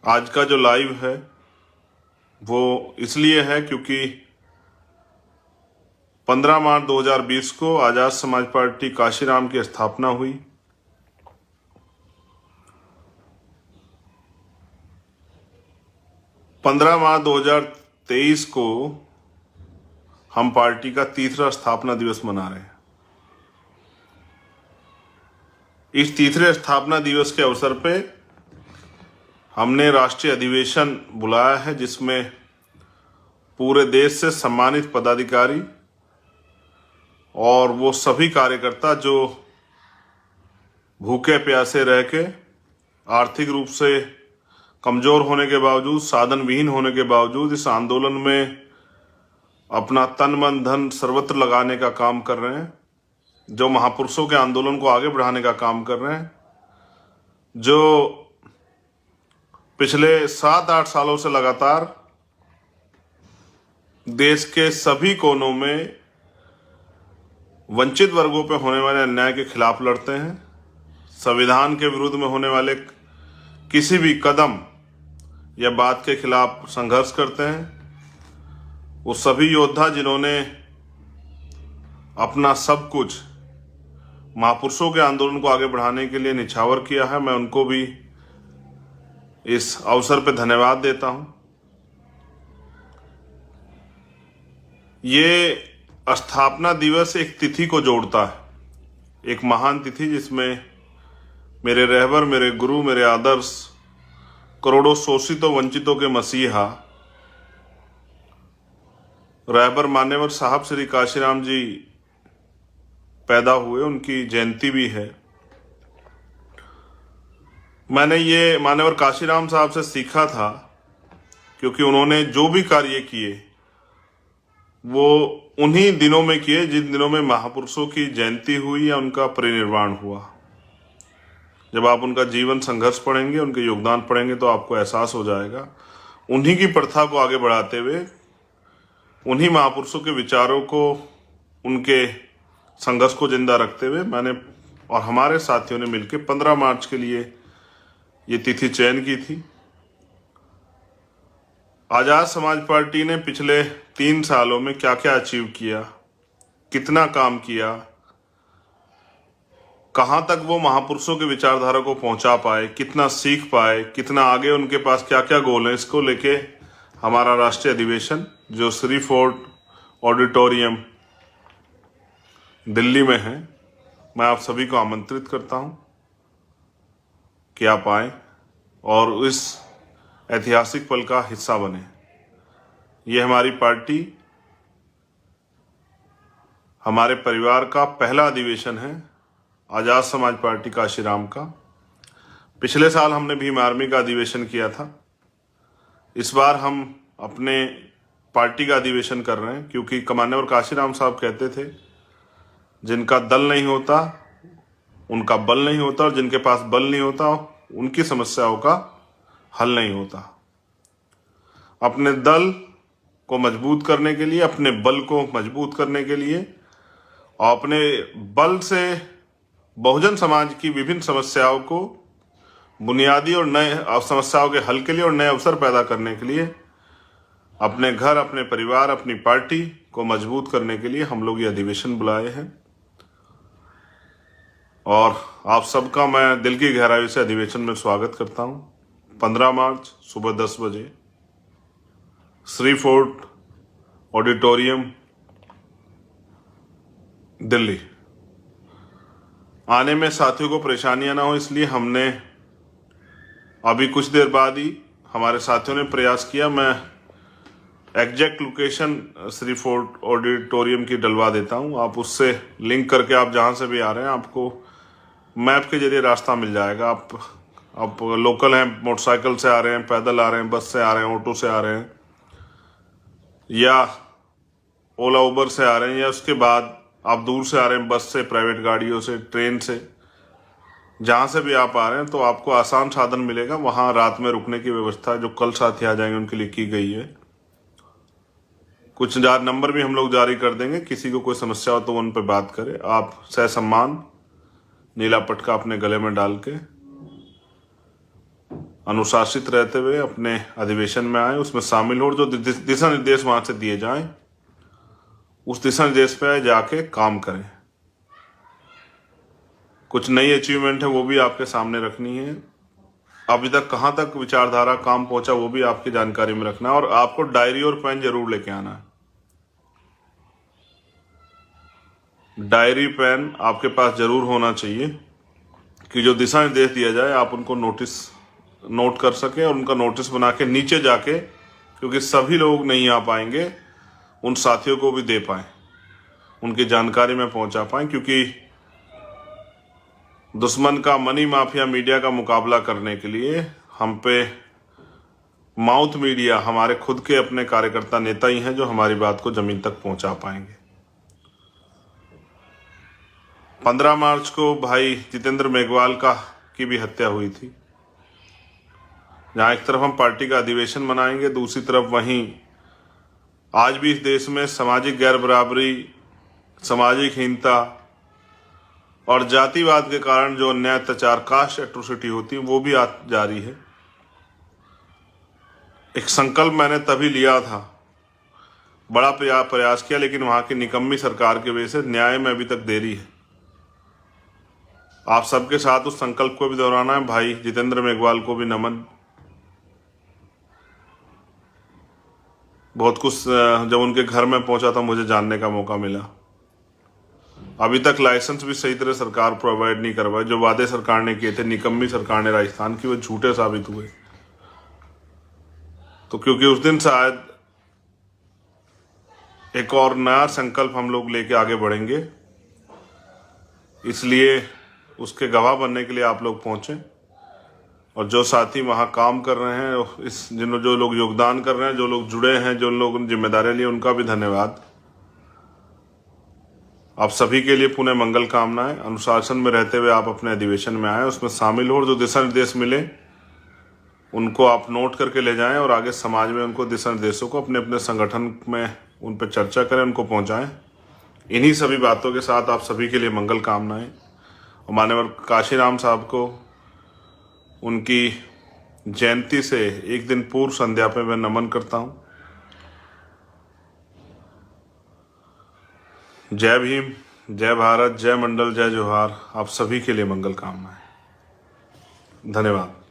आज का जो लाइव है वो इसलिए है क्योंकि 15 मार्च 2020 को आजाद समाज पार्टी काशीराम की स्थापना हुई। पंद्रह मार्च 2023 को हम पार्टी का तीसरा स्थापना दिवस मना रहे हैं। इस तीसरे स्थापना दिवस के अवसर पे हमने राष्ट्रीय अधिवेशन बुलाया है, जिसमें पूरे देश से सम्मानित पदाधिकारी और वो सभी कार्यकर्ता जो भूखे प्यासे रह के आर्थिक रूप से कमजोर होने के बावजूद, साधन विहीन होने के बावजूद इस आंदोलन में अपना तन मन धन सर्वत्र लगाने का काम कर रहे हैं, जो महापुरुषों के आंदोलन को आगे बढ़ाने का काम कर रहे हैं, जो पिछले 7-8 सालों से लगातार देश के सभी कोनों में वंचित वर्गों पर होने वाले अन्याय के खिलाफ लड़ते हैं, संविधान के विरुद्ध में होने वाले किसी भी कदम या बात के खिलाफ संघर्ष करते हैं। वो सभी योद्धा जिन्होंने अपना सब कुछ महापुरुषों के आंदोलन को आगे बढ़ाने के लिए निछावर किया है, मैं उनको भी इस अवसर पर धन्यवाद देता हूं। ये स्थापना दिवस एक तिथि को जोड़ता है, एक महान तिथि जिसमें मेरे रहबर, मेरे गुरु, मेरे आदर्श, करोड़ों शोषितों वंचितों के मसीहा रहबर मान्यवर साहब श्री काशीराम जी पैदा हुए, उनकी जयंती भी है। मैंने ये मान्यवर काशीराम साहब से सीखा था, क्योंकि उन्होंने जो भी कार्य किए वो उन्हीं दिनों में किए जिन दिनों में महापुरुषों की जयंती हुई या उनका परिनिर्वाण हुआ। जब आप उनका जीवन संघर्ष पढ़ेंगे, उनके योगदान पढ़ेंगे, तो आपको एहसास हो जाएगा। उन्हीं की प्रथा को आगे बढ़ाते हुए, उन्हीं महापुरुषों के विचारों को, उनके संघर्ष को जिंदा रखते हुए मैंने और हमारे साथियों ने मिलकर 15 मार्च के लिए ये तिथि चयन की थी। आजाद समाज पार्टी ने पिछले 3 सालों में क्या क्या अचीव किया, कितना काम किया, कहां तक वो महापुरुषों के विचारधारा को पहुंचा पाए, कितना सीख पाए, कितना आगे उनके पास क्या क्या गोल है, इसको लेके हमारा राष्ट्रीय अधिवेशन जो श्री फोर्ट ऑडिटोरियम दिल्ली में है, मैं आप सभी को आमंत्रित करता हूं कि आप आए और इस ऐतिहासिक पल का हिस्सा बने। ये हमारी पार्टी, हमारे परिवार का पहला अधिवेशन है, आजाद समाज पार्टी काशीराम का। पिछले साल हमने भीम आर्मी का अधिवेशन किया था। इस बार हम अपने पार्टी का अधिवेशन कर रहे हैं, क्योंकि मान्यवर काशीराम साहब कहते थे, जिनका दल नहीं होता उनका बल नहीं होता, और जिनके पास बल नहीं होता उनकी समस्याओं का हल नहीं होता। अपने दल को मजबूत करने के लिए, अपने बल को मजबूत करने के लिए और अपने बल से बहुजन समाज की विभिन्न समस्याओं को बुनियादी और नए समस्याओं के हल के लिए और नए अवसर पैदा करने के लिए, अपने घर, अपने परिवार, अपनी पार्टी को मजबूत करने के लिए हम लोग ये अधिवेशन बुलाए हैं। और आप सबका मैं दिल की गहराई से अधिवेशन में स्वागत करता हूं। 15 मार्च सुबह 10 बजे श्री फोर्ट ऑडिटोरियम दिल्ली। आने में साथियों को परेशानियां ना हो, इसलिए हमने अभी कुछ देर बाद ही हमारे साथियों ने प्रयास किया। मैं exact location Shri fort auditorium की डलवा देता हूं, आप उससे लिंक करके आप जहां से भी आ रहे हैं, आपको मैप के जरिए रास्ता मिल जाएगा। आप लोकल हैं, मोटरसाइकिल से आ रहे हैं, पैदल आ रहे हैं, बस से आ रहे हैं, ऑटो से आ रहे हैं, या ओला उबर से आ रहे हैं, या उसके बाद आप दूर से आ रहे हैं, बस से, प्राइवेट गाड़ियों से, ट्रेन से, जहां से भी आप आ रहे हैं, तो आपको आसान साधन मिलेगा। वहां रात में रुकने की व्यवस्था जो कल साथी आ जाएंगे उनके लिए की गई है। कुछ नंबर भी हम लोग जारी कर देंगे, किसी को कोई समस्या हो तो उन पर बात करें। आप सहसम्मान नीला पटका अपने गले में डाल के अनुशासित रहते हुए अपने अधिवेशन में आए, उसमें शामिल हो, जो दिशा निर्देश वहां से दिए जाएं उस दिशा निर्देश पे जाके काम करें। कुछ नई अचीवमेंट है वो भी आपके सामने रखनी है। अभी तक कहां तक विचारधारा काम पहुंचा वो भी आपकी जानकारी में रखना है, और आपको डायरी और पेन जरूर लेके आना है। डायरी पेन आपके पास जरूर होना चाहिए कि जो दिशा निर्देश दिया जाए आप उनको नोट कर सके और उनका नोटिस बना के नीचे जाके, क्योंकि सभी लोग नहीं आ पाएंगे, उन साथियों को भी दे पाए, उनकी जानकारी में पहुंचा पाए, क्योंकि दुश्मन का मनी माफिया मीडिया का मुकाबला करने के लिए हम पे माउथ मीडिया हमारे खुद के अपने कार्यकर्ता नेता ही हैं जो हमारी बात को जमीन तक पहुंचा पाएंगे। 15 मार्च को भाई जितेंद्र मेघवाल की भी हत्या हुई थी, जहां एक तरफ हम पार्टी का अधिवेशन मनाएंगे, दूसरी तरफ वहीं आज भी इस देश में सामाजिक गैर बराबरी, सामाजिक हीनता और जातिवाद के कारण जो अन्याय, अत्याचार, कास्ट एट्रोसिटी होती है वो भी जारी है। एक संकल्प मैंने तभी लिया था, बड़ा प्रयास किया, लेकिन वहां की निकम्मी सरकार की वजह से न्याय में अभी तक देरी है। आप सबके साथ उस संकल्प को भी दोहराना है। भाई जितेंद्र मेघवाल को भी नमन। बहुत कुछ जब उनके घर में पहुंचा था मुझे जानने का मौका मिला। अभी तक लाइसेंस भी सही तरह सरकार प्रोवाइड नहीं करवाए। जो वादे सरकार ने किए थे, निकम्मी सरकार ने राजस्थान की, वो झूठे साबित हुए। तो क्योंकि उस दिन शायद एक और नया संकल्प हम लोग लेके आगे बढ़ेंगे, इसलिए उसके गवाह बनने के लिए आप लोग पहुंचे। और जो साथी वहां काम कर रहे हैं, जो लोग योगदान कर रहे हैं, जो लोग जुड़े हैं, जो लोग जिम्मेदारियां ली, उनका भी धन्यवाद। आप सभी के लिए पुनः मंगल कामनाएं। अनुशासन में रहते हुए आप अपने अधिवेशन में आए, उसमें शामिल हो, और जो दिशा निर्देश मिले उनको आप नोट करके ले जाएं और आगे समाज में उनको दिशा निर्देशों को अपने अपने संगठन में उन पर चर्चा करें, उनको पहुंचाएं। इन्हीं सभी बातों के साथ आप सभी के लिए मंगल कामनाएं। और माननीय काशीराम साहब को उनकी जयंती से एक दिन पूर्व संध्या पे मैं नमन करता हूं। जय भीम, जय भारत, जय मंडल, जय जोहार। आप सभी के लिए मंगल कामनाएं। धन्यवाद।